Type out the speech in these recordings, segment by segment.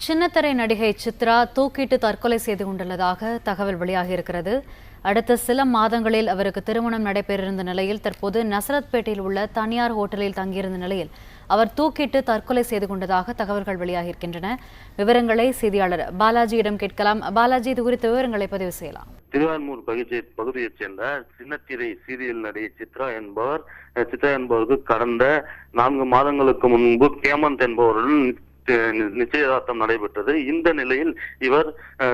சின்னத்திரை நடிகை சித்ரா தூக்கிட்டு தற்கொலை செய்து கொண்டுள்ளதாக தகவல் வெளியாகியிருக்கிறது. அடுத்த சில மாதங்களில் அவருக்கு திருமணம் நடைபெறிருந்த நிலையில் தற்போது நசரத்பேட்டையில் உள்ள தனியார் ஹோட்டலில் தங்கியிருந்த நிலையில் அவர் தூக்கிட்டு தற்கொலை செய்து கொண்டதாக தகவல்கள் வெளியாகியிருக்கின்றன. விவரங்களை செய்தியாளர் பாலாஜியிடம் கேட்கலாம். பாலாஜி, இது குறித்த விவரங்களை பதிவு செய்யலாம். திருவான்மூர் பகுதியைச் சேர்ந்த சின்னத்திரை சீரியல் நடிகை சித்ரா என்பவருக்கு கடந்த 4 மாதங்களுக்கு முன்பு கேமந்த் என்பவருடன் நிச்சயதார்த்தம் நடைபெற்றது. இந்த நிலையில் இவர்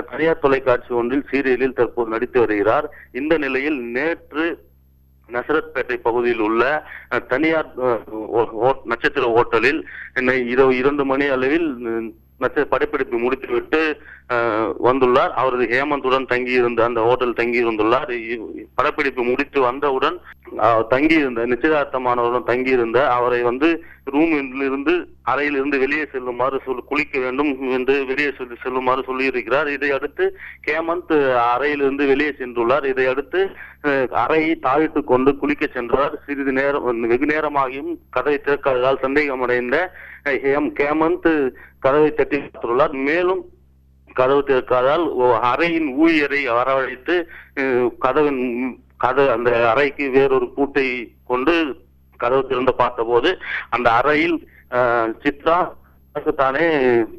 தனியார் தொலைக்காட்சி ஒன்றில் சீரியலில் தற்போது நடித்து வருகிறார். இந்த நிலையில் நேற்று நசரத்பேட்டை பகுதியில் உள்ள தனியார் நட்சத்திர ஹோட்டலில் இரவு 2 மணி அளவில் படப்பிடிப்பு முடித்துவிட்டு வந்துள்ளார். அவரது ஹேமந்துடன் தங்கியிருந்த அந்த ஹோட்டல் தங்கியிருந்துள்ளார். படப்பிடிப்பு முடித்து வந்தவுடன் தங்கியிருந்த நிச்சயதார்த்தமானவருடன் தங்கியிருந்த அவரை ரூமிலிருந்து அறையிலிருந்து வெளியே செல்லுமாறு குளிக்க வேண்டும் என்று வெளியே செல்லுமாறு சொல்லியிருக்கிறார். இதை அடுத்து ஹேமந்த் அறையிலிருந்து வெளியே சென்றுள்ளார். இதை அடுத்து அறையை தாழிட்டு கொண்டு குளிக்க சென்றார். சிறிது நேரம் வெகு நேரமாகியும் கதவை திறக்காததால் சந்தேகமடைந்த ஹேமந்த் கதவை தட்டி பார்த்துள்ளார். மேலும் கதவு திறக்காதால் அறையின் ஊழியரை வரவழைத்து அந்த அறைக்கு வேறொரு பூட்டை கொண்டு கதவு திறந்து பார்த்தபோது அந்த அறையில் சித்ரா தானே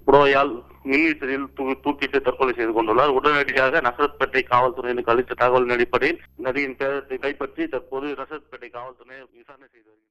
புடவையால் மின்விசிறியில் தூக்கிட்டு தற்கொலை செய்து கொண்டுள்ளார். உடனடியாக நசரத்பேட்டை காவல்துறையினருக்கு அளித்த தகவலின் அடிப்படையில் நதியின் பேரத்தை கைப்பற்றி தற்போது நசரத்பேட்டை காவல்துறையினர் விசாரணை செய்து வருகிறது.